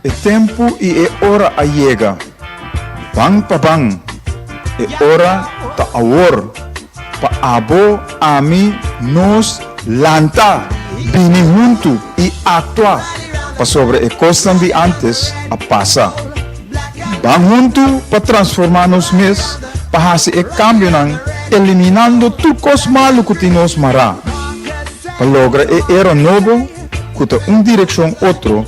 O tempo e a hora a chega. Bang pa bang. É hora ta awor. Pa abo, ami, nos, lanta. Bini junto e atua. Pa sobre a costa de antes a passa. Bang junto pa transformar-nos mes. Pa hasi e cambio nang eliminando tucos maluco que nos mará. Pa logra e era novo, cuta direção outro,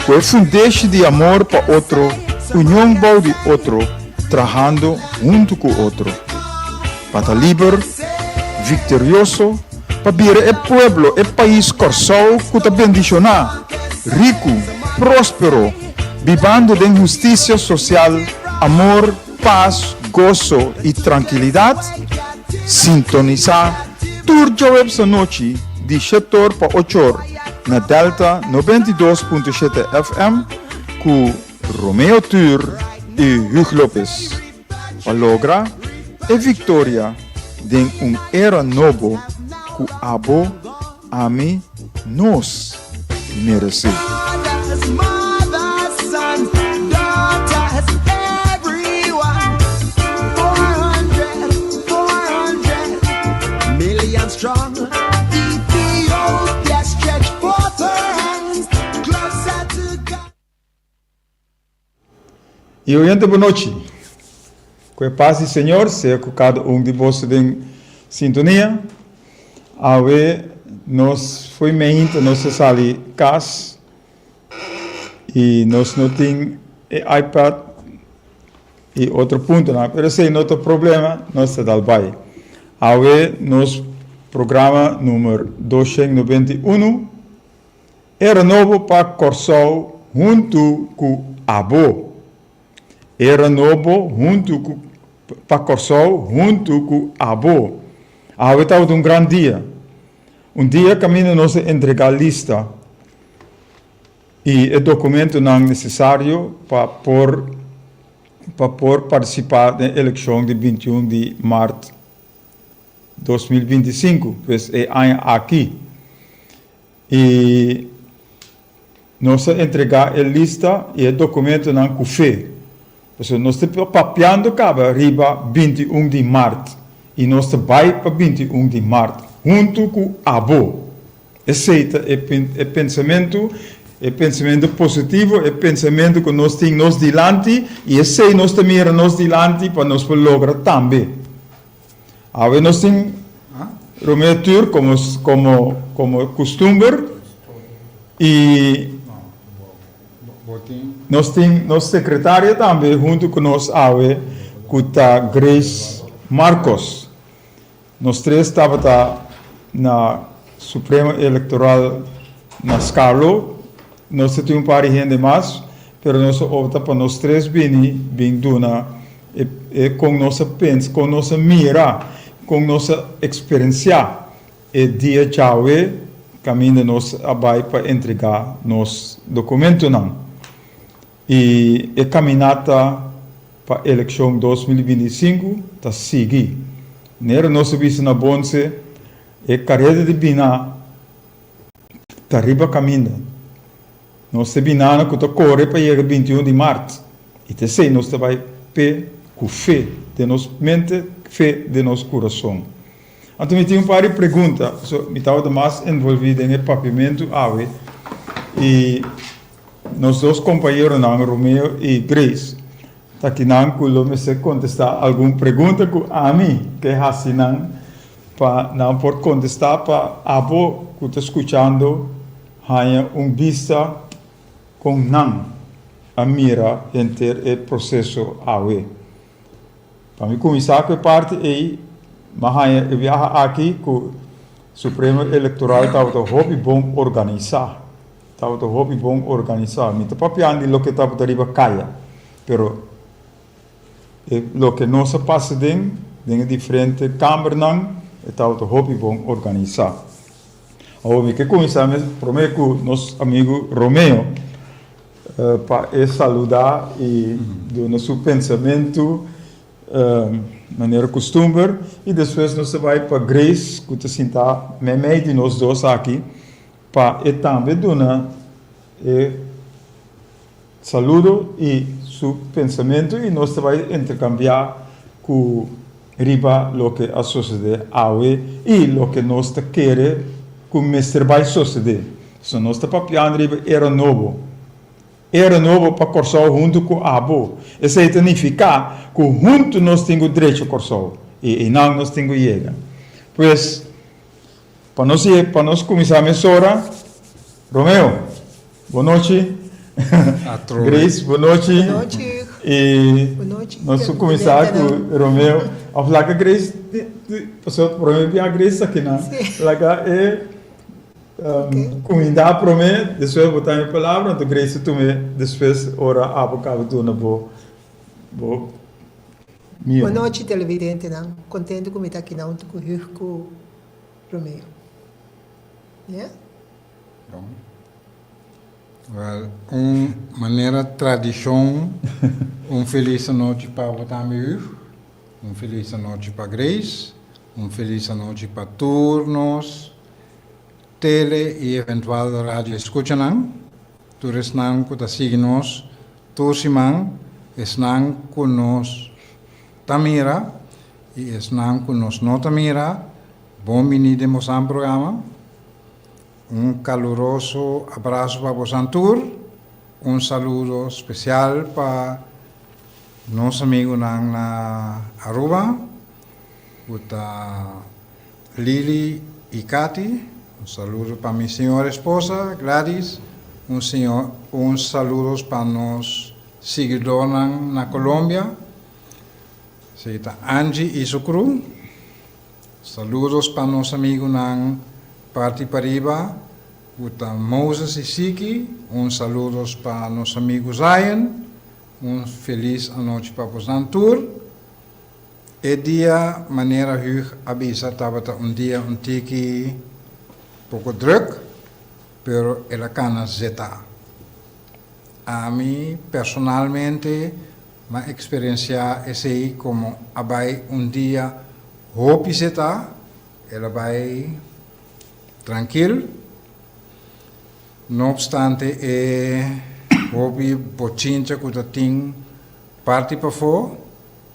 com o fundeixe de amor para outro, união bom de outro, trabalhando junto com outro. Para estar livre, vitorioso, para vir o pueblo, o país corsal, cuta bendicionar, rico, próspero, vivendo de justiça social, amor, paz, gozo e tranquilidade. Sintonizar turno essa noite de 7 para 8 horas na Delta 92.7 FM com Romeo Tur e Hugo Lopes. Para lograr a vitória de era novo que abo ami nos merece. Strong, Ethiopia stretch forth her hands closer to God. E oyente, boa noite. Com a paz do Senhor, seja com cada de vocês em sintonia. Awe nós foi meio nossa sala casa e nós não tem iPad e outro ponto, não. Mas se não tem problema, nós está dalbai. Awe nós programa número 291 era novo para Corsal junto com Abo. Era novo junto para Corsal junto com Abo. Awe estava de grande dia. Dia caminho nós entregar a lista e o documento não necessário para participar da eleição de 21 de março 2025, pues é aqui. E nós entregar a lista e o documento na CUFE. Nós estamos papeando cada riba 21 de março. E nós vai para 21 de março, junto com a ABO. Aceita o pensamento positivo, o pensamento que nós temos dilante, e esse nós também nós dilante para nós lograr também. Ahora nós temos Romeo Tur como costume e nós temos nossa secretária também junto com nós que está Grace Marcos. Nós três estávamos na Suprema Eleitoral na Scarlo. Nós temos um par de gente mais, mas nós optamos para nós três bem duna com nossa pensa, com nossa mira, com nossa experiência, e dia chave caminho nós abai para entregar nos documento não. E a caminhada para a eleição 2025 está seguir. Nera nossa vista na bonse, a carreira de Bina está arriba caminho. Nós te binana que corre para chegar 21 de março. E te sei nós vai pe com fé de nossa mente, fé de nosso coração. Então, eu tenho um par de perguntas. Eu estava mais envolvido em papiamento ave. E nós dois companheiros, Romeo e Grace, está aqui não me contestar alguma pergunta que a mim, que é assim, para não por contestar para abo que está escutando, há vista com não a mira entre o processo ave. Para mim começar com a parte aí, mas eu viajo aqui com o Supremo Eleitoral estava hobby bom organizar. Estava hobby bom organizar. Me estou papiando lo que estava arriba caia. Pero lo que não se passa dentro diferente câmara não, estava hobby bom organizar. Agora que começar mesmo, prometo que nosso amigo Romeo para saludar e do nosso pensamento maneira costume, e depois nós vai para Grace, que está sentada meio de nós dois aqui, para também dar saludo y su pensamiento y nos va a intercambiar con riba lo que ha sucedido hoy y lo que nos quiere que Mr. vai suceder. So nós está papiando riba era novo. Era novo para Corsol junto com a Abo. Isso aí significa que junto nós temos direito a Corsol e não nós temos chega. Pois, para nós começar a mesora, Romeu, boa noite. Grace, boa noite. Boa noite. E Boa noite. nós vamos começar com Romeu. A falar que a Grace, passou para mim a Grace aqui, não? Lá é convidar para mim, depois botar minha palavra, então Grace também, depois ora a boca do na boa. Boa noite, televidente, não? Contente com estar aqui não, com o Rico Romeu. Yeah? Bom. Well, maneira tradição, feliz noite para botar meu, feliz noite para Grace, feliz noite para turnos, tele e eventual rádio escuchanang, todos nang que seguem nós, torcimang, esnang com nós tamira e esnang com nós não tamira, bom vinidemos ao programa. Caluroso abraço para vos Antur, saludo especial para nosso amigo na Aruba, Lili e Cati, saludo para minha senhora esposa Gladys, saludos para nós seguidores na Colômbia, Angie e Sucru, saludos para nosso amigo na Parte Pariba, Moses e Siki, saludos para nossos amigos Zion, feliz noite para vos Antur. E dia, maneira hug avisa, estava dia tiki pouco druk, pero ela cana zeta. A mim, personalmente, ma experiencia esse aí como abai dia hopi zeta, ela vai tranquilo, não obstante houve bochincha que tem parte para fora,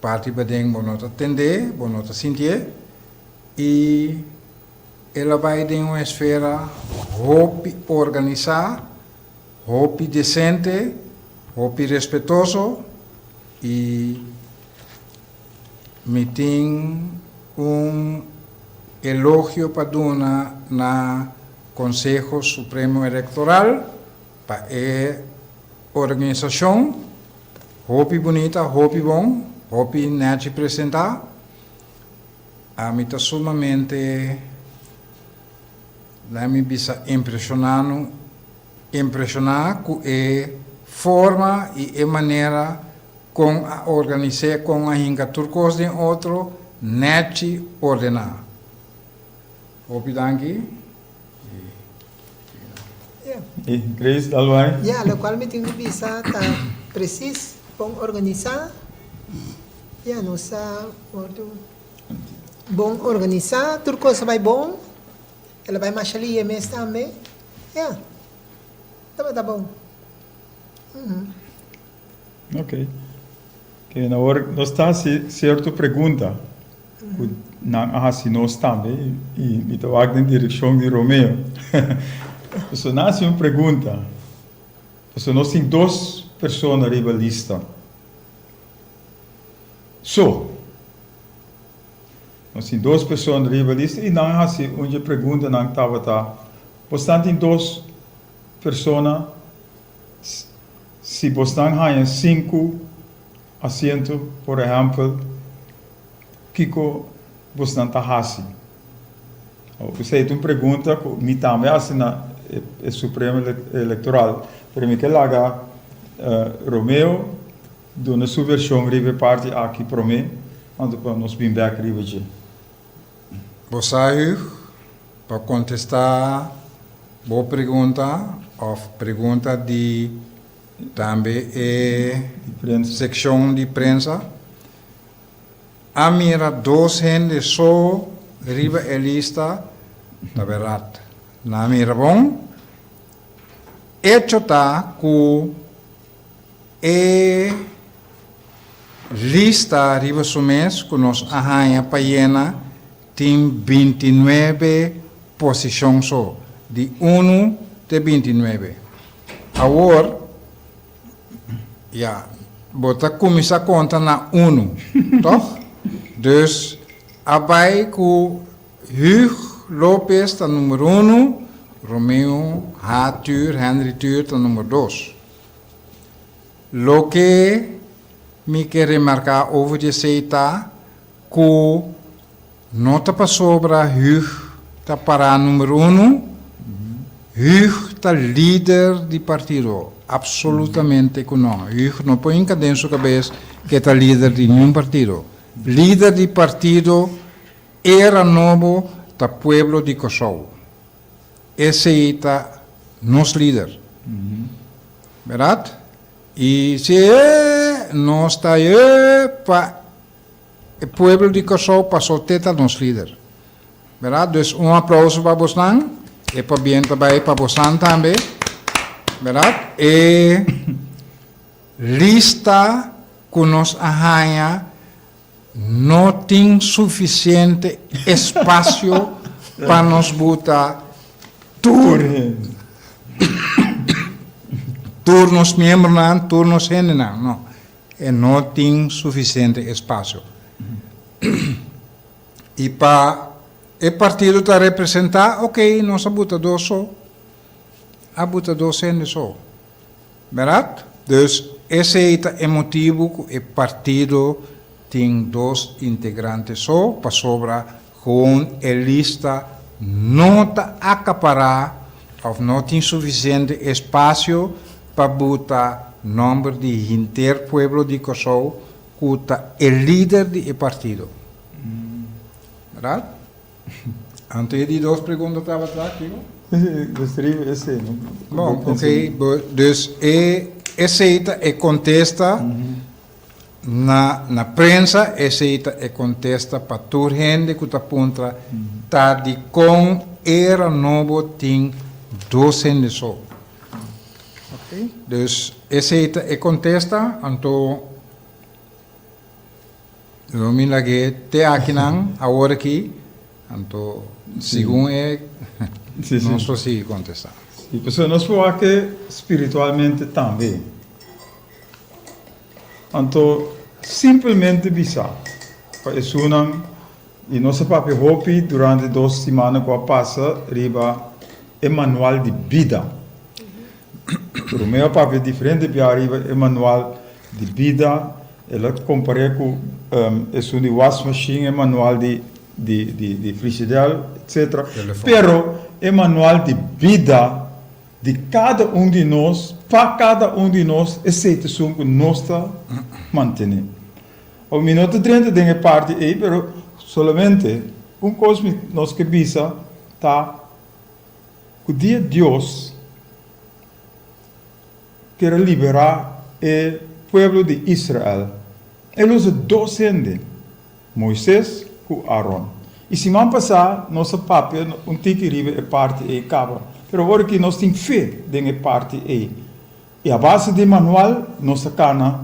parte para dentro, bonota atender, bonota sentir, e ela vai em uma esfera houve organizar, houve decente, houve respeitoso e me tem elogio para dar na Conselho Supremo Eleitoral para a organização, hopi bonita, hopi bom, hopi nete apresentar. A mim está sumamente, lá me bisa impressionar com a forma e a maneira com a organizar com a hinga turcos de outro nete ordenar. Hopi danki. E Grace, Dalwai? Yeah, lo qual me tenho que pensar, tá preciso, bom organizar. Yeah, nossa, bom organizar, tudo coisa vai bom. Ela vai mais ali mês também. Yeah, tá bom. Ok. Que na hora nós está certa pergunta. Não se nós também e me estou na direção de Romeu. Então, nasce uma pergunta. Então, nós temos duas pessoas na lista. Nós temos duas pessoas na lista e não há uma pergunta não estava. Você tem duas pessoas. Se você tem 5 assentos, por exemplo, Kiko, você não está assim. Você tem uma pergunta que me também assim na Supremo Eleitoral. Para mim que lá Romeu do na sua versão rive parte aqui para mim, onde nós vim back rive. Você para contestar boa pergunta ou pergunta de também secção de prensa. A mira dois gente só riba a lista da verdade. Na mira bom, hecho tá que e lista arriba sumes que nos arranha paiena tem 29 posições só, de 1 até 29. Agora, ja, bota começar a conta na 1, toch? Dus, abai com Hugo Lopes está número 1, Romeo Hatur, Henry Tur está número 2. Lo que me quer remarcar over de seita, que não está para sobra Hugo está para número 1, Hugo está líder de partido, absolutamente que não. Hugo não põe em cadência sua cabeça que está líder de nenhum partido. Líder de partido era novo da pueblo de Kosovo. Esse está nosso líder. Verdade? E se não está para o pueblo de Kosovo passou teta nosso líder. Verdade? Então, aplauso para vocês. E para bem também para vocês também. Verdade? E lista que nos arranha não tem suficiente espaço para nos botar turnos membros, turnos gente, não. E não tem suficiente espaço. E para o partido está representar, ok, nós bota dois só. A bota dois gente só. Verdade? Dus esse é o motivo que o partido tem 2 integrantes só, para sobrar com a lista não está acaparar ou não tem suficiente espaço para botar número de interpueblo de Kosovo que está o líder do partido. Verdade? Antes de 2 perguntas estava atrás, Gostaria esse, não? Bom, ok. Dus aceita e contesta na prensa, aceita e contesta para toda gente que está contra, tá de com era novo tem 12 só. Ok? Dus aceita e contesta, então eu me liguei até aqui não, agora aqui, então segundo não só se contestar. E pessoal, nós falamos que espiritualmente também. Então, simplesmente bisa. Para isso não, e nosso papel hopi durante 2 semanas que passa, riba é manual de vida. Para o meu papel diferente, para riba é manual de vida. Ela compara com isso de wash machine, é manual de frigideira, etc. Pero é manual de vida de cada de nós, para cada de nós, é situação que nós está mantendo. O minuto 30 tem a parte aí, pero solamente coisa que nós que bisa tá o dia Deus quer liberar o povo de Israel. Ele usa 2 gente, Moisés e Aaron. E se man passar, nosso papel, tique riba é parte e acaba. Pero agora que nós temos fé em parte e. E a base do manual, nossa cana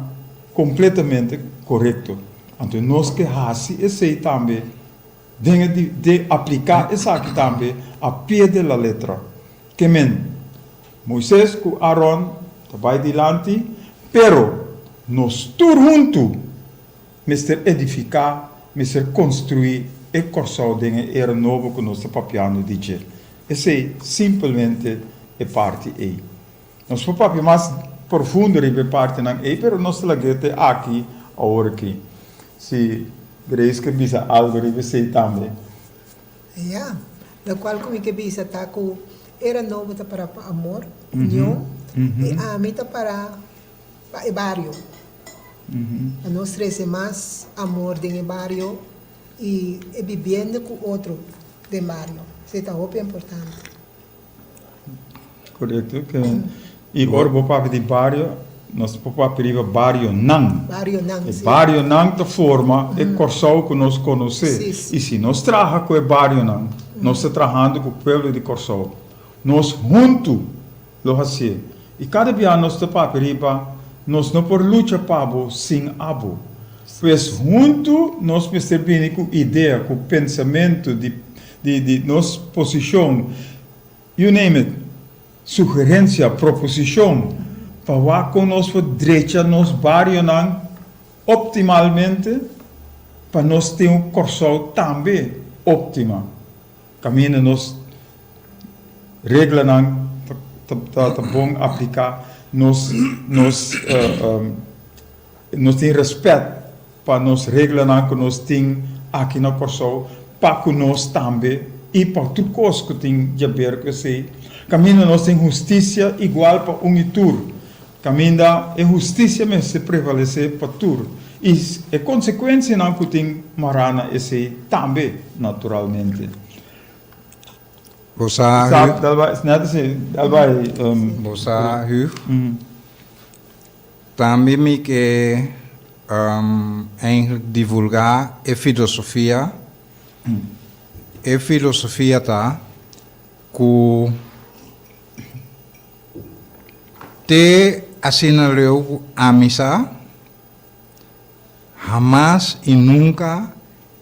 completamente correto. Então, nós que hasi esse também, de aplicar essa aqui também, a pé de la letra. Que men, Moisés e Aaron, vai adiante, pero nós todos juntos, mister edificar, mister construir, e corso de era novo que nós papiando dizer. Esse simplesmente é parte E. Nós papi mais profundo ribe parte não E, pero nós lagete aqui agora aqui. Se vereis que bisa algo ribe sei também. Yeah, da qual como que bisa tá com era novo tá para amor, união, e a mim tá para o barrio. A nós três mais amor de barrio e vivendo com outro de barrio. Isso é muito importante. Correto. E agora o papo de barrio, nós papo riba barrio não. Barrio não. E barrio não da forma é Corsol que nós conhecemos. E se nós trabalhamos com o barrio não, nós estamos trabalhando com o povo de Corsol. Nós juntos lo hacemos. E cada dia nós papo riba nós não por luta pabo sem abo. Pois junto nós percebemos com ideia, com pensamento de nossa posição, you name it, sugerência, proposição, para com nossa direita, nos barrios optimalmente, para nós ter um corso também ótima. Caminho nós regra tá bom aplicar, nós tem respeito para nós regra que nós tem aqui na corso, para que nós também e para tudo coisa que tem de ver que sei. Caminho nós tem justiça igual para e tur. Caminho da justiça mesmo se prevalecer para tur. E a consequência não que tem marana esse também naturalmente. Você também me que divulgar a filosofia. A filosofia tá que te assinalou a missa jamás e nunca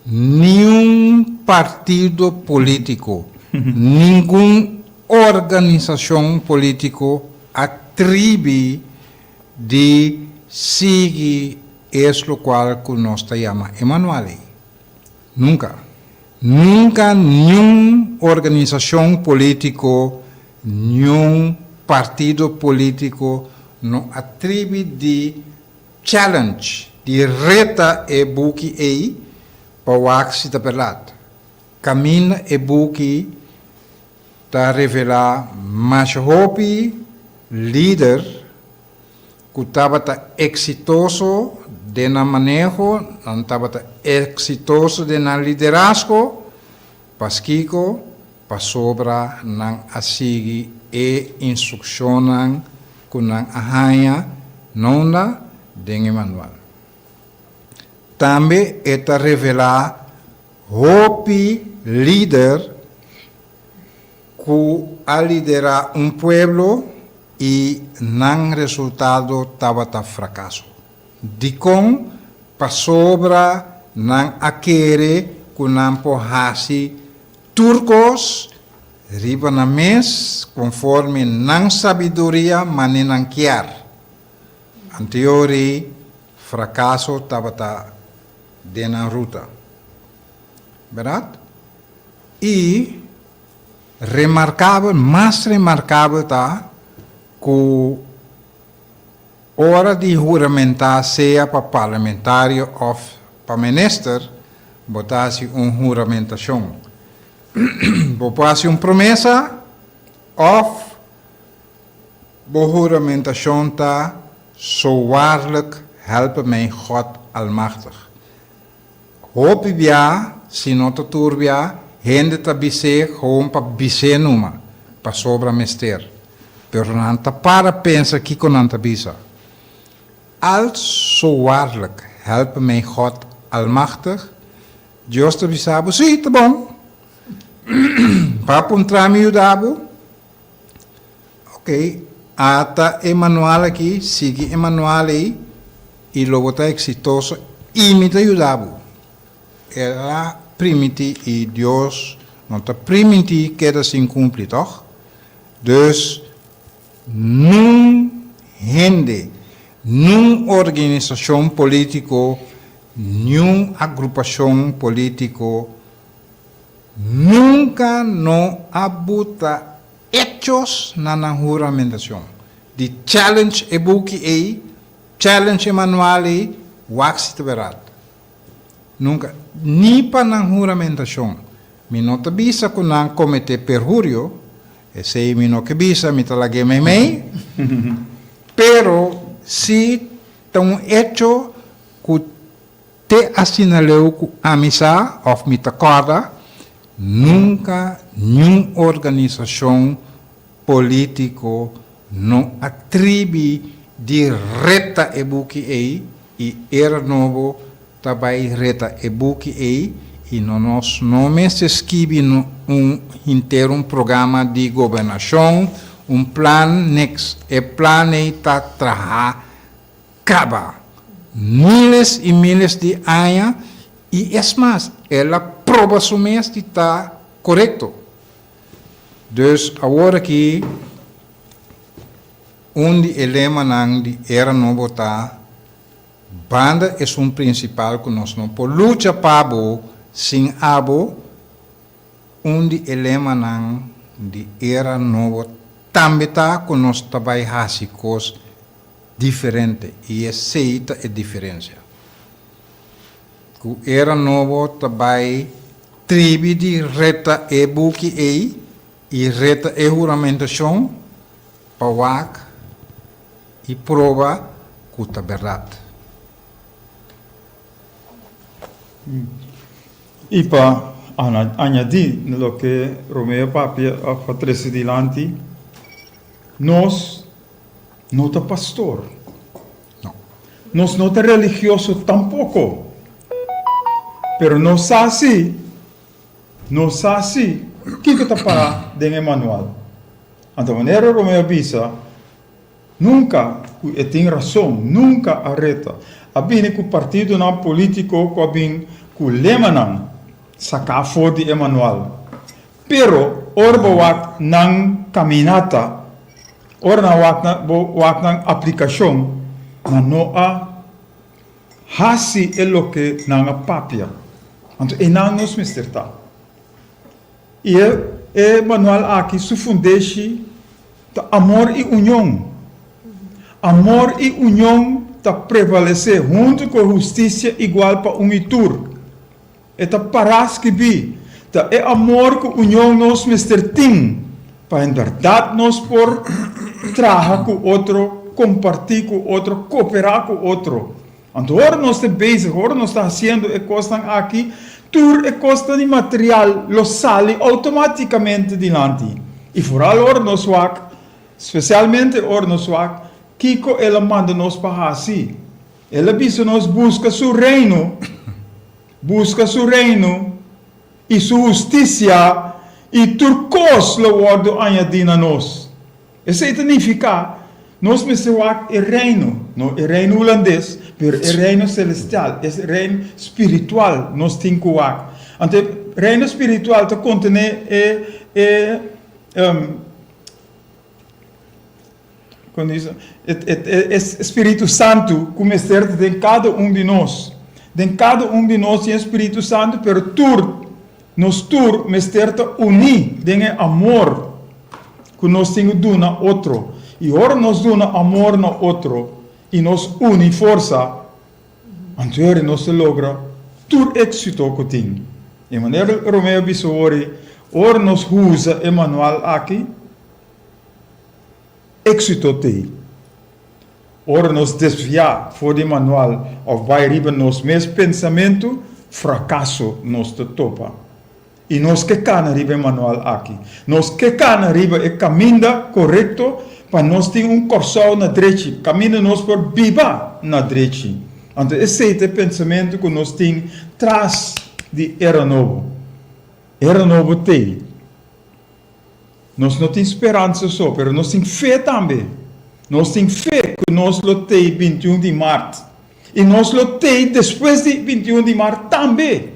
nenhum partido político, nenhuma organização política atribui de seguir isso qual que nós chamamos Emanuele. Nunca. Nunca nenhuma organização política, nenhum partido político não atribui de challenge, de reta e buki aí para o axi da verdade. Caminha e buki para revelar mais hopi líder que estava exitoso de na manejo, não estava exitoso de na liderazgo, paskico, para sobra não asigi e instrucionam com a arranha não da de Emmanuel. Também está revelar hopi líder que a liderar pueblo e não resultado estava fracasso. De com para sobra não aquele que não porrase turcos riba na mes conforme não sabedoria mas não quer. Anteriori fracasso estava de na ruta. Verdade? E mais remarcável está que hora de juramentar seja para parlamentário ou para minister, botasse juramentação. Botasse promessa ou juramentação está zo waarlijk helpen mij God Almachtig. Hoop bia, se não te turbia, hende te bise, gewoon para bise numa, para sobra mester. Pero não te para pensa que con anta bisa. Als zo waarlijk helpen mij God Almachtig, Deus te bisabo, sim, tá bom. Para trami udabo, ok. Ata Emmanuel aqui, sigue Emmanuel aí, e logo está exitoso, imita udabo. Ela permite e Deus não está permite que ela se cumpre, toch? Dus, não rende, não organização política, nenhuma agrupação política, nunca não abuta hechos na juramentação. De challenge e buki aí, challenge Emmanuel aí, waxi te verad. Nunca, ni para na juramentação. Mi não te bisa que não comete perjurio, e sei mi não que bisa, mi te lage mei, pero si tão hecho que te assinalou com amizade, ou mi te acorda, nunca nenhuma organização política não atribui de reta e buki aí e era novo também reta e buki aí e nós não se esquive inteiro programa de governação, plano next e plano está trabalhar acaba miles y miles de años y es más, ela prova somente está correcto. Dus agora aqui elema nang de era novo tá banda é principal que nós não por luta pabo sem abo elema nang de era novo também tá que nós trabalha hasicos diferente e aceita a diferença. Que era novo trabalha tribo de reta e buque e reta e juramentação para e prova que está verdade. E para añadir lo que Romeo Papia ha traído delante, nós não é pastor, Não. nós não é religioso tampouco, pero nós assim, o que está para de Emmanuel? Então, maneira Romeo Bisa, nunca tem razão, nunca arreta. Abine que o partido não político que o lema não sacar fora de Emmanuel. Pero orba wak nang caminata, or na wak nang aplicação, na no a hasi elo que nang a papia. Então, e não nos misterta. E Emmanuel aqui se fundeixe amor e união. Amor e união está prevalecer junto com a justiça igual para unitur. Eta paras que bi, é amor que união nos mister ting, para em verdade nós por trabalhar com outro, compartilhar com outro, cooperar com outro. Então, agora nós estamos bezig, agora nós estamos fazendo e costas aqui, tur e costa de material, lo sale automaticamente dilante. E vooral agora nós wak, especialmente agora nós wak, Kiko ela manda nós para assim. Ela diz nós busca seu reino e sua justiça e turcos lo wordo añadina nós. Isso significa nós precisamos o reino, não o reino holandês, mas o reino celestial, o reino espiritual nós temos que wak. Então, o reino espiritual te contém quando diz Espírito Santo como está em cada de nós. De cada de nós tem Espírito Santo, pero nós mestre unir de amor que nós temos duna outro. E ora nós duna amor no outro e nós une força. Então nós logra todo êxito que tem. De maneira Romeo Bisowori, ora nós usa Emmanuel aqui. Êxito tem. Ora nos desviar for de manual ou vai riba nos mesmo pensamento, fracasso nos te topa. E nós que cana riba manual aqui. Nós que cana riba é caminho correto para nós ter corsal na direita. Caminho nós por viva na direita. Então esse é o pensamento que nós temos traz de era novo. Era novo tem. Nós não temos esperança só, mas nós temos fé também. Nós temos fé que nós lutei 21 de março. E nós lutei depois de 21 de março também.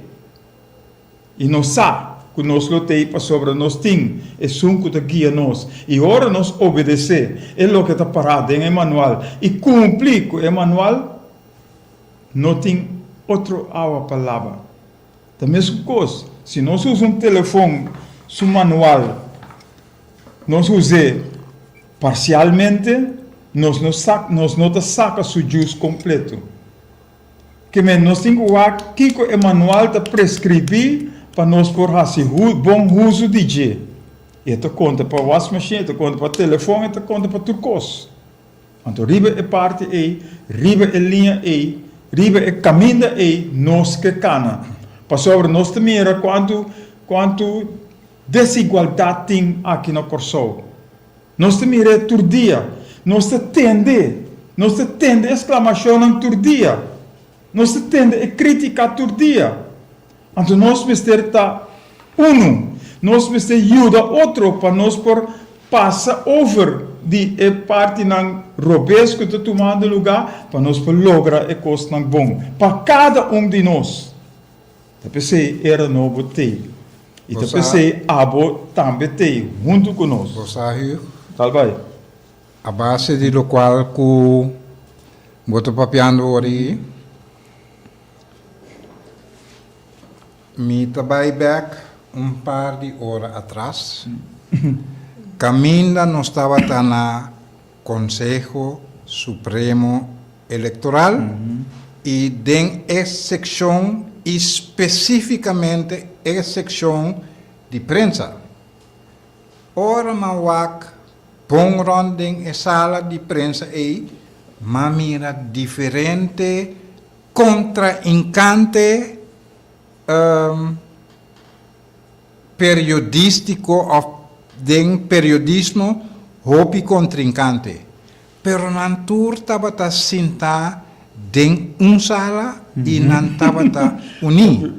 E nós sabemos que nós lutei para sobre nós temos. É sunco que guia nós. E agora nós obedecer. É o que está parado em Emmanuel. E cumprir com Emmanuel, não tem outra palavra. Da mesma coisa. Se nós usamos um telefone, seu manual, nós usamos parcialmente, nós não saca o jus completo. Que nós temos que o Emmanuel está prescrever para nós por fazer bom uso de dia. E te conta para a wash machine, te conta para o telefone, te conta para tudo coisa. Então, riba é parte aí, riba é linha aí, riba é caminho aí, nós que cana. Para sobre nós também era quanto desigualdade tem aqui no Corsol. Nós temos todo dia. Nós tende exclamação todo dia. Nós tende crítica todo dia. Então nós precisamos estar nós precisamos ajudar outro para nós por passar over de é parte ng robes que está tomando lugar para nós lograr a coisa ng bom. Para cada de nós. Eu pensei, era novo te. E eu Você- pensei, abo também te, junto conosco. Rosário, Tal vai? a base de lo qual que boto papiando ori, me trabalhei back par de horas atrás. Caminda não estava na Consejo Supremo Eleitoral e den essa secção especificamente essa secção de prensa. Ora mawak pongron den e sala de prensa e mamira diferente contraincante periodístico of den periodismo hopi contrincante. Pero nan tur tabata sinta den sala e nan tabata uni.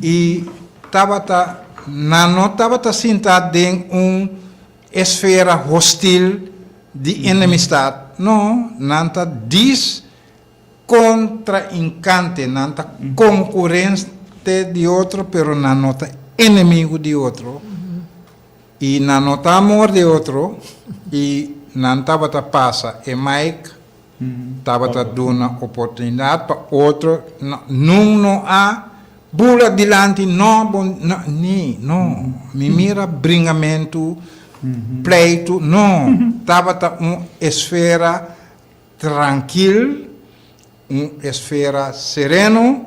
E tabata não tabata sinta den esfera hostil de enemistad. No, nanta contraincante, nanta concorrente de outro, pero nanota inimigo de outro. E nanota amor de outro. E nantabata passa e Mike tabata duna oportunidade para outro. Não há bula dilante, não, não. Me mira bringamento, pleito, não. Tabata esfera tranquila, esfera sereno,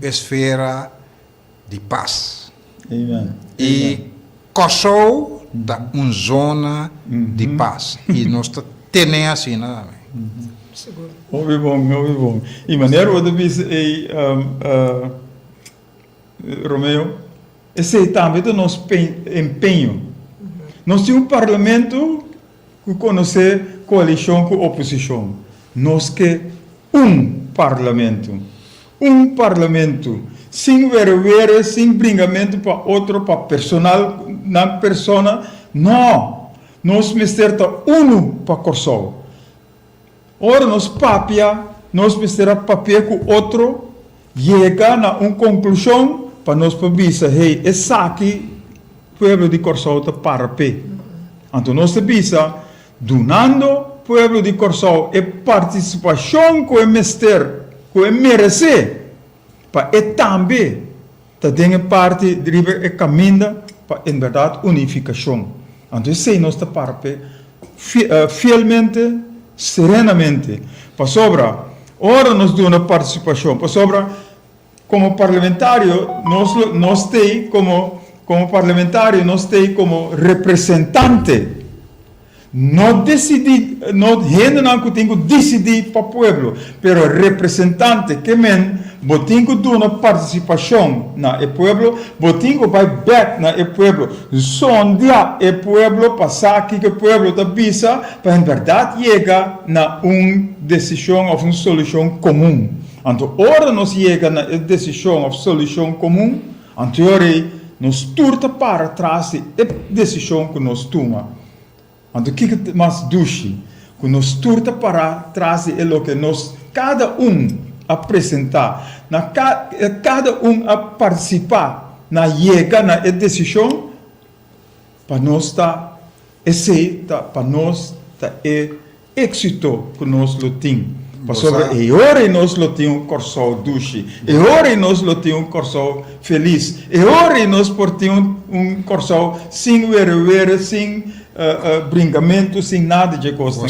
esfera de paz. Amen. E Kosovo da zona de paz. E nós temos assim, nada mais. Siguro. Ouvi bom. E maneira o diz Romeo, esse também do nosso empenho. Nós temos parlamento que conhece coalição com oposição. Nós que parlamento. Sem ver, sem bringamento para outro, para personal, na persona. Não. Nós misterta para Kosovo. Ora, nós misterta papel com outro, chega na conclusão para nós pensar, hey, essa aqui, pueblo de Kosovo está para pé. Então, nós pensamos, donando pueblo de Kosovo e participação com o mister, com o merece, para e também, tem parte de caminho para, em verdade, unificação. Então, isso nós está para pé, fielmente, serenamente, para sobra, ora nós damos uma participação, para sobra, como parlamentário, nós temos como parlamentário, nós temos como representante. Não decidi, não gente não que tenho decidir para o povo, pero representante que men, botinho do uma participação na o povo, botinho vai back na o povo, sondia o povo passar que o povo está bisa para em verdade chegar na decisão ou uma solução comum. Então, ora nós chega na decisão ou solução comum, então nós turta para trás de decisão que nós tomamos. Então, o que mais duche? Que nós turta para trás é o que nós, cada apresentar, cada a participar, na chega na decisão, para nós tá, para nós tá êxito que nós temos. Sobre e ora nós temos Kosovo duche, e ora nós temos Kosovo feliz, e ora nós temos Kosovo sem ver, sem bringamento, sem nada de coisa.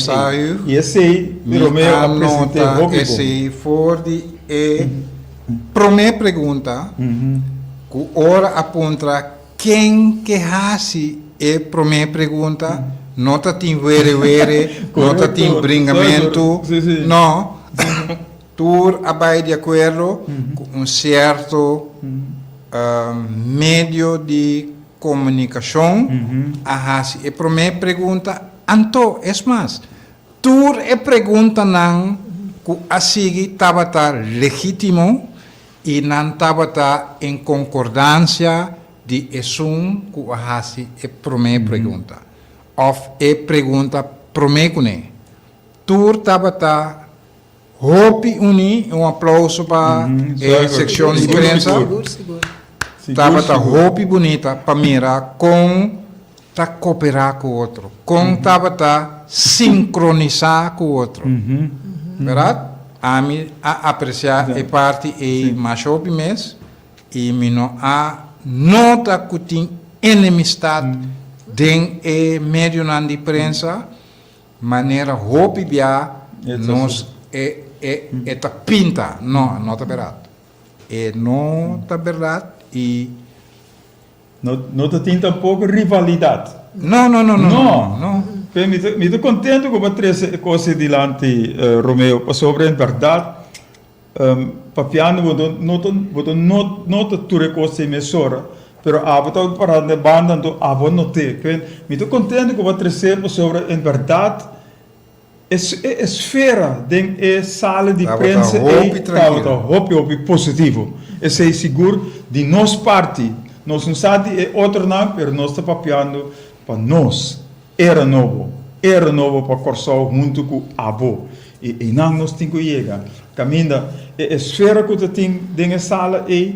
E esse Romeo apresentou. Esse for de primeira pergunta, que ora aponta quem que hace a primeira pergunta, nota tem ver, nota tem bringamento, não. Tu vai de acordo com certo meio de comunicação, a primeira pergunta, anto, é mais, tu pergunta não, que a seguir estava legítimo e não estava em concordância de assunto que a primeira pergunta. of pergunta promecune. Tur tabata hopi uni, aplauso para a seção de Seguro, imprensa. Seguro. Tabata hopi bonita para mirar com ta cooperar com o outro, com tabata sincronizar com o outro. Verdade? A mim a apreciar a parte e mais hopi mês e mino a nota que tem enemistade den e meio na de imprensa maneira hopi bia nos ta pinta não tá verdade e não tá verdade e Não tem tampouco rivalidade. não Me estou contente com a três coisas delante, Romeo, sobre a verdade. Papiano, não tudo coisa emissora, pero abota para a banda, então abo não tem. Me estou contente com a três sobre a verdade. Esfera de sala de prensa hopi positivo. Esse é seguro de nossa parte. Nós não sabemos outro não, mas nós estamos papiando para nós. Era novo para Corsol junto com o avô. E não nós temos que chegar. Caminha, a esfera que você tem dentro da sala é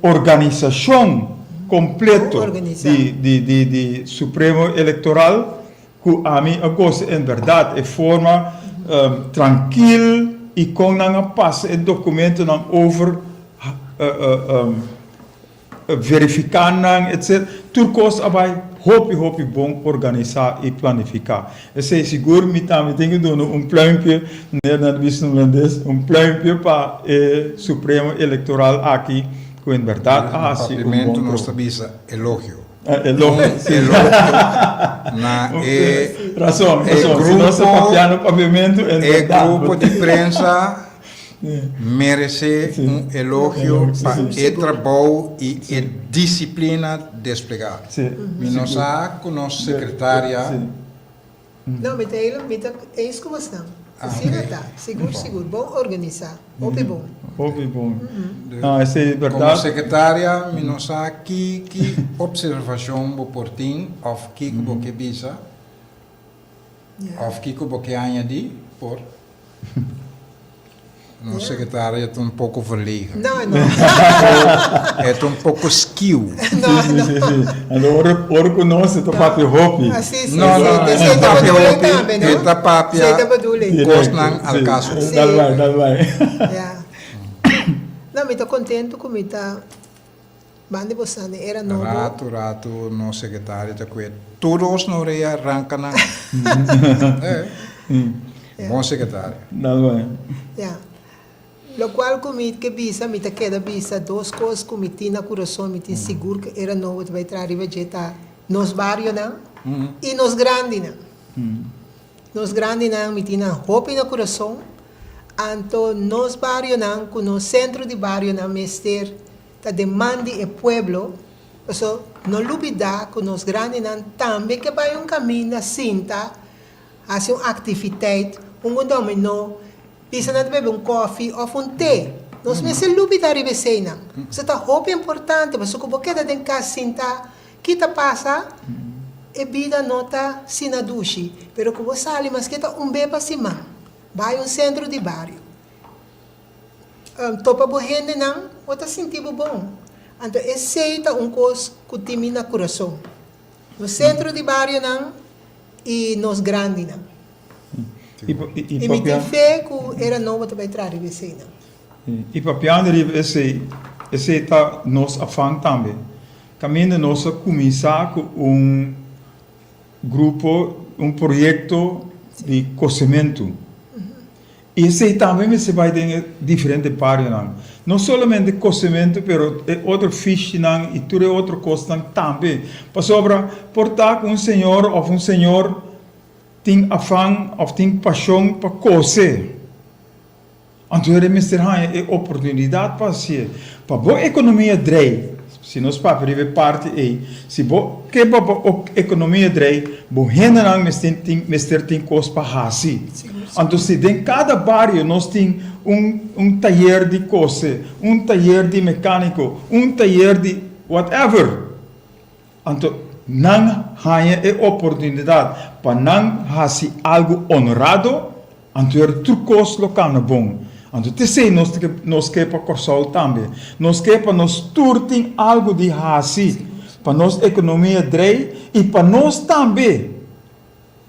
organização completa de Supremo Eleitoral, que a mim gosta em verdade, é forma tranquila e com não passa o documento não over verificar, etc. Tudo coisa vai hopi bom organizar e planificar. Esse é seguro, me tem que dar plano para o Supremo Eleitoral aqui, com a verdade, assim, pavimento nos avisa elogio. Elogio. Na razão. grupo, Se nós papiando pavimento, é verdade. grupo de prensa merece elogio para o trabalho e a disciplina desplegada. Nós com nossa secretária. Não, mas é isso que você não. Assim tá. Seguro. Bom organizar. Hopi bom. Não, essa é Como verdade. secretária, nós aqui que observação por ti, of que que bisa, of que que añadir por. Nossa secretária é um pouco verlegen. Não. É um pouco skill. Ora conosco, tu papi hopi. Sim. Não, Você tá badulho também, não? Esta papia Você tá badulho. gostam al caso. Sim. Dal vai. Yeah. Não, me tô contente com me tá. Bande você era novo. Rato, nossa secretária está com todos no rei arranca na. Bom secretário. Dal vai. Yeah. Lo qual comigo que visa, me queda visa duas coisas que me tinha na coração, me tinha seguro que era novo, vai trazer vegeta nos barrios não e nos grandes não. Nos grandes não, me tinha roupa no coração, anto nos barrios não, com no centro de barrio não, mester, ta demanda o pueblo, so não olvidar que nos grandes não também que vai caminho na cinta, fazer uma atividade, dominó. Bisa na beber coffee ou té. Nós me se lubidar e cena. Você tá roupa importante, mas o que você tem que sinta, que tá passa, e vida nota sina dushi. Pero que você ali, mas que tá beba cima. Vai centro de bairro. Topa bohende não, ou tá sentindo bom. Então, aceita coisa que tem na coração. No centro de bairro não, e nos grandes não. E me tem fé que era novo também trazer vecina. E papiando esse tá nos afã também. Caminho nós começar com grupo, projeto de cozimento. E esse também se vai ter diferente párea não somente cozimento, pero outro fish não e tudo outro coisa também. Para sobra portar com senhor ou senhor tem afã ou tem paixão para cozer. Então, é oportunidade para ser. Para boa economia drei, se nós para parte aí, se boa economia drei, boa renda não mister tem coisa para fazer. Então, se em cada bairro nós tem taller de taller de mecânico, taller de whatever. Então, não ganha a oportunidade para não fazer algo honrado, então trucos local na bom. Então, te sei, nós quer para Corsol também. Nós quer para nós turtem algo de fazer, para nossa economia drei e para nós também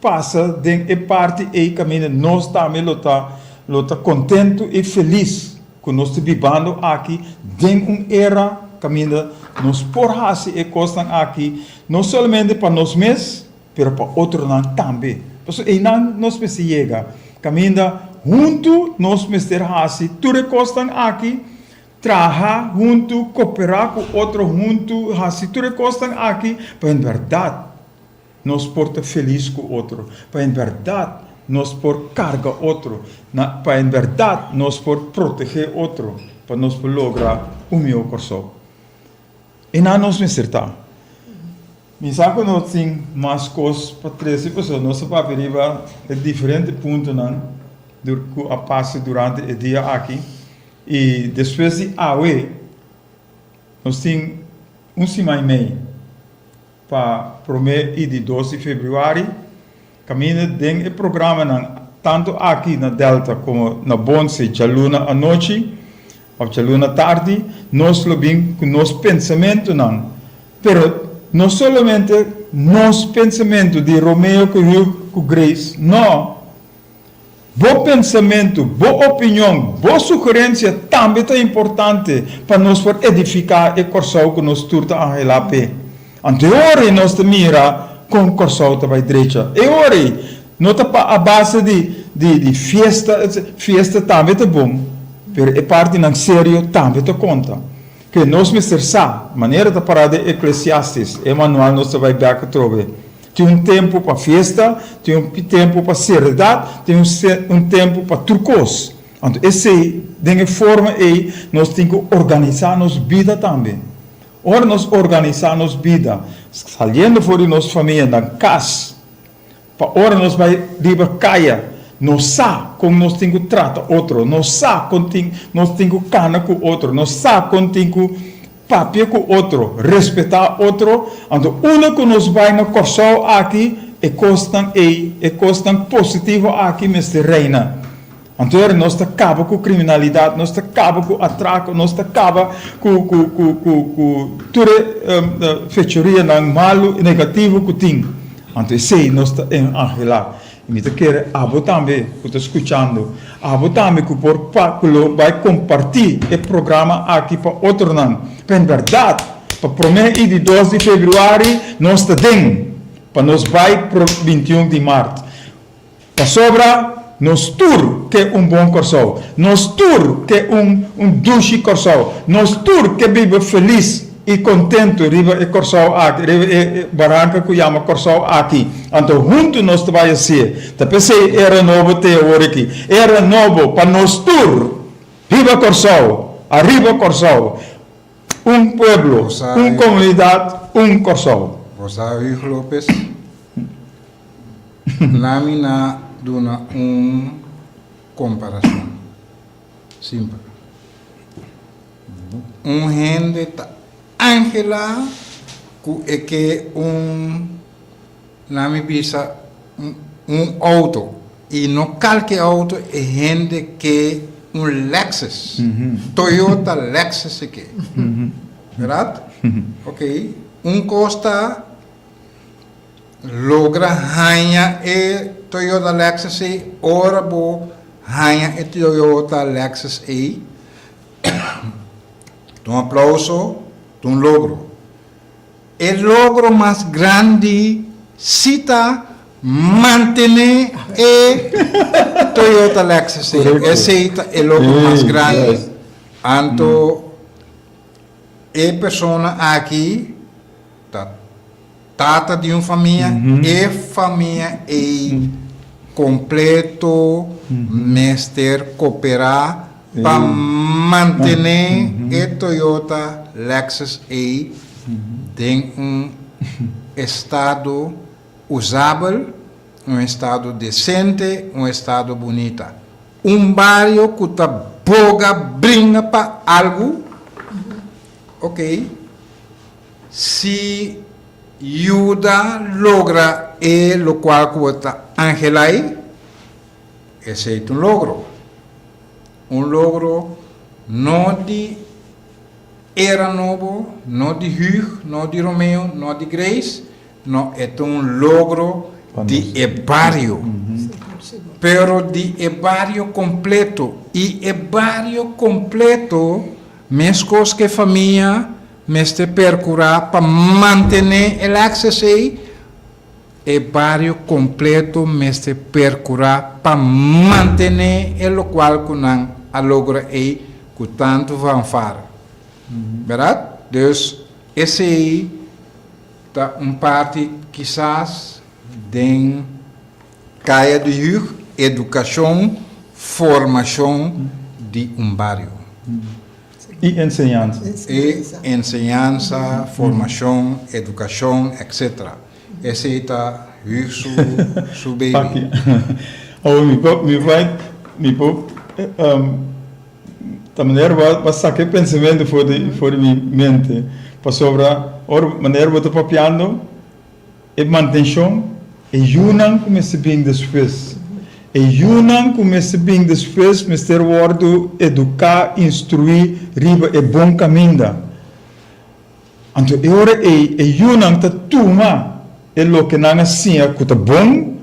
passa de parte e caminho, nós também lota contento e feliz que nós estamos vivendo aqui dentro de uma era caminho, nós por fazer e costas aqui, não somente para nós mesmos, mas para outros também. E não nós se chega, caminho, junto nós mesmos fazer, tudo costas aqui, trabalhar junto, cooperar com outros junto, fazer tudo costas aqui, para em verdade nós porta feliz com o outro, para em verdade nós por carga outro, para em verdade nós por proteger outro, para nós por lograr o meu coração. E não nos acertar. Me sabe que nós temos mais coisas para trazer, pessoal, nós vamos verificar diferentes pontos que a passe durante o dia aqui. E depois de AUE, nós temos semana e meia para o mês de 12 de fevereiro, caminho dentro do programa, tanto aqui na Delta como na Bonse, Chaluna à noite, ou Chaluna à tarde, nós lobbying com nosso pensamento, não. Pero não somente nosso pensamento de Romeo com Grace, não. Bom pensamento, boa opinião, boa sugerência também é importante para nós edificar o coração que nós turta a relape. Anterior nós mira com o coração para a direita. E ora, não está a base de festa também é bom, mas a parte não sério também te conta. Que nós sa, maneira de parar de Eclesiastes, Emmanuel nós vai ver que trove. Tem um tempo para festa, tem um tempo para seriedade, tem um tempo para trucos. Então, esse, de forma aí, nós temos que organizar nossa vida também. Ora, nós organizar nossa vida, saindo fora de nossa família, na casa, para ora nós vai livre caia, nós sabemos como nós temos que tratar outro, nós sabemos como nós temos que canar com outro, nós sabemos como temos que papel com outro, respeitar outro. Então, que nós vai no coração aqui, é constante positivo aqui, mestre reina. Então, nós acaba com criminalidade, nós acaba com atraco, nós acaba com toda fechoria malo e negativo que tem. Então, sim, nós estamos em arrelar. E eu quero abo também, que estou escutando, abo também que vai compartilhar o programa aqui para outro não. Para em verdade, para o mês de 12 de fevereiro, nós estamos para nós vai para 21 de março. Para sobra, nós tour que é bom coração, nós tour que é duche coração, nós tour que vive feliz e contente, riba e coração aqui, riba barranca que chama coração aqui. Então, juntos nós vai ser. Tá pensei era novo teoria aqui, era novo para nós tour, riba coração, arriba coração, pueblo, comunidade, coração. Rosário Lopes, lámina duna comparação simples. Gente Angela que nami bisa auto e no qualquer auto é gente que Lexus, Toyota Lexus aqui, verdade? Ok, costa logra ganhar e Toyota Lexus e ora bo ganhar e Toyota Lexus e um aplauso, um logro. O logro mais grande cita manter e Toyota Lexus. Esse é o logro mais grande. Então, a pessoa aqui trata de uma família e família é completo, mestre cooperar para manter o Toyota Lexus em estado usável, estado decente, estado bonito. Bairro que está boga brinca para algo, ok? Se ayuda logra lo cual cuota Angelai, ese es un logro. Un logro no de Era Novo, no de Hugh, no de Romeo, no de Grace, no, es un logro de barrio. Pero de barrio completo. Y el barrio completo, mes cosas que familia, me esté percurar para mantener el acceso ahí. El barrio completo me esté percurar para mantener el local que nan a logra aí com tanto fanfare. ¿Verdad? Dus esse aí tá parte quizás de caia de huur, educação, formação de barrio. E enseñanza. Enseñanza, formação, educação, etc. Esse aí tá huur su baby. Aqui. Oh, me pop, da maneira vai sacar pensamento fora de minha mente, para sobre a maneira que eu estou papiando, e manutenção, e junam começa bem después. E junam começa bem después, Mr. Ward, educar, instruir, riba é bom caminho. Então, agora e junam tá tuma, é lo que não assim, é que tá bom,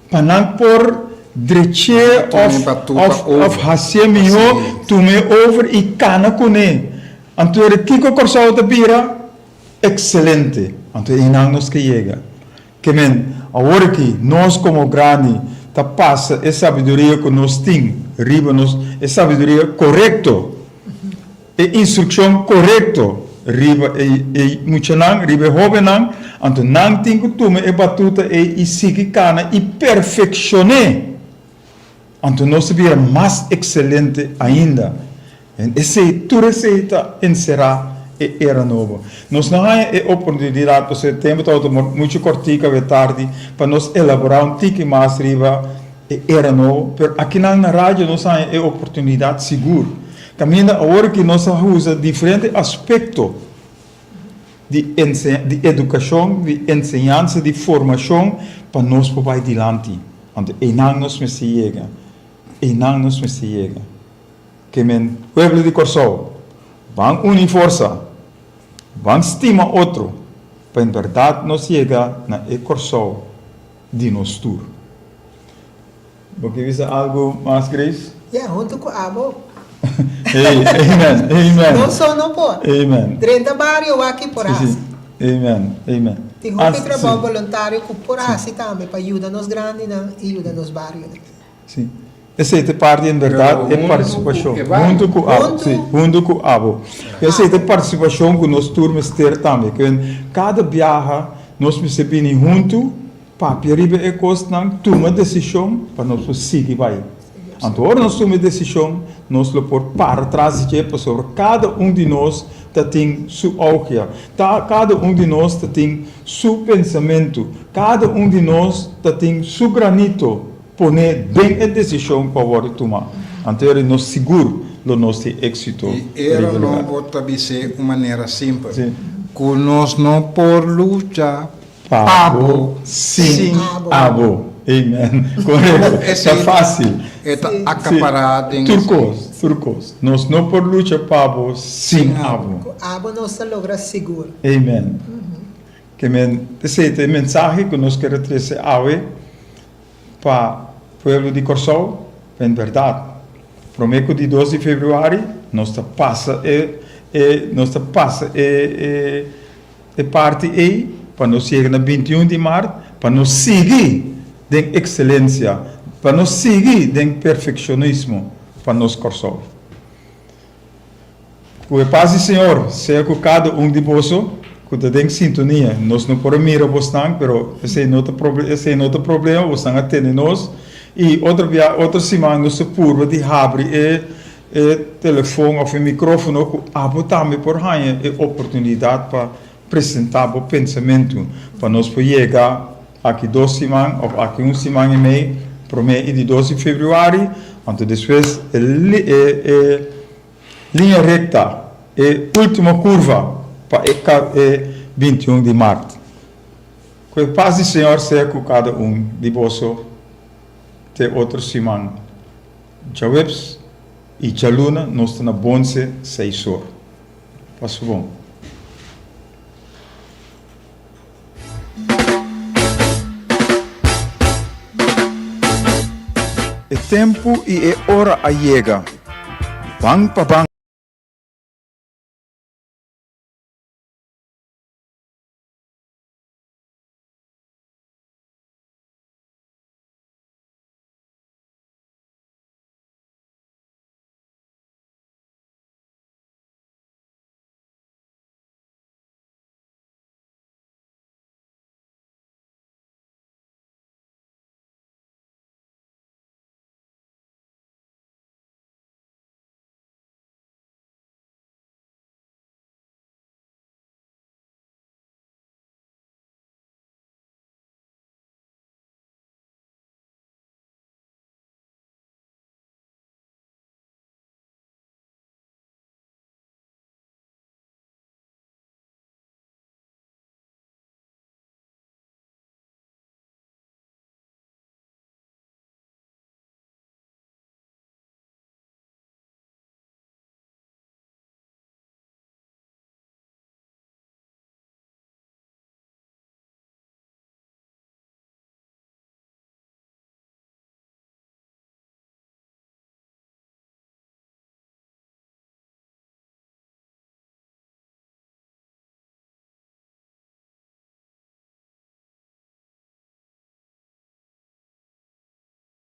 para não por dreche of hasia miho tume over e cana cone. Então, o que corsau da bira, excelente. Então, inang nos que chega. Que men, agora que nós como grande tá passa essa sabedoria que nós tem, riba nós, essa sabedoria correto, e instrução correto, riba e muchanang, riba jovenang, então não tem que tume e batuta e sigue cana e perfeccione. Então nós vira mais excelente ainda. Esse tu receita encerrar era novo. Nós não temos a oportunidade, porque o tempo está muito cortico e tarde, para nós elaborar tique mais riba era novo. Mas aqui na rádio nós temos a oportunidade segura. Caminha agora que nós usamos diferentes aspectos de educação, de ensinança, de formação, para nós poder adiante. Então, e não nos me chega. E não nos me chega. Que men, pueblo de Corsau, van unir força, van estima outro, para em verdade nós chega na Corsau de nós tour. Porque viste algo mais, Grace? Yeah, junto com a Abo. Amen, amen. Não só não pode. Amen. 30 barrios aqui por aí. Sim. Amen, amen. Tem um trabalho voluntário que por aí também, para ajudar nos grandes e ajudar nos barrios. Sim. Essa é parte, em verdade, é participação. Junto com o Abo. Sim, junto com o Abo. Essa é participação que nós turmas ter também. Cada viagem, nós percebemos junto, para arriba e costa, toma decisão, para nós seguir vai. Então, nós tomamos decisão, nós por para trás de sobre cada de nós tem sua augia, cada de nós tem seu pensamento, cada de nós tem seu granito, poner bem a decisão para o tomar. Então, nós seguro o nosso êxito. Era não pode ser uma maneira simples. Sim. Que nós não por luta, Pabo, sim, abo. Amen. Correto. É fácil. É acaparado em turcos. Nós não por luta pabo, sim, abo. Abo não se logra seguro. Amen. Que esse é a mensagem que nós queremos trazer hoje para o povo de Corsau, em verdade. Prometo de 12 de fevereiro, nós passa parte aí, para nós chegar no 21 de março, para nós seguir de excelência, para nós seguir de perfeccionismo, para nós Corsau. Que a paz do Senhor seja com cada de vós, que está em sintonia. Nós não podemos mirar vocês, mas esse é outro problema, vocês atendem nós. E outra semana, nós purva de abrir o telefone ou o microfone, que também por aí é oportunidade para apresentar o pensamento, para nós chegar aqui 2 semanas, ou aqui 1 semana e meia, para o mês de 12 de fevereiro, então depois linha reta, última curva, para 21 de março. Que a paz do Senhor seja com cada de vocês. Até outra semana. Jawebs e Jaluna, nós estamos na bonse 6 horas. Passo bom. É tempo e é hora a chega. Bang pa bang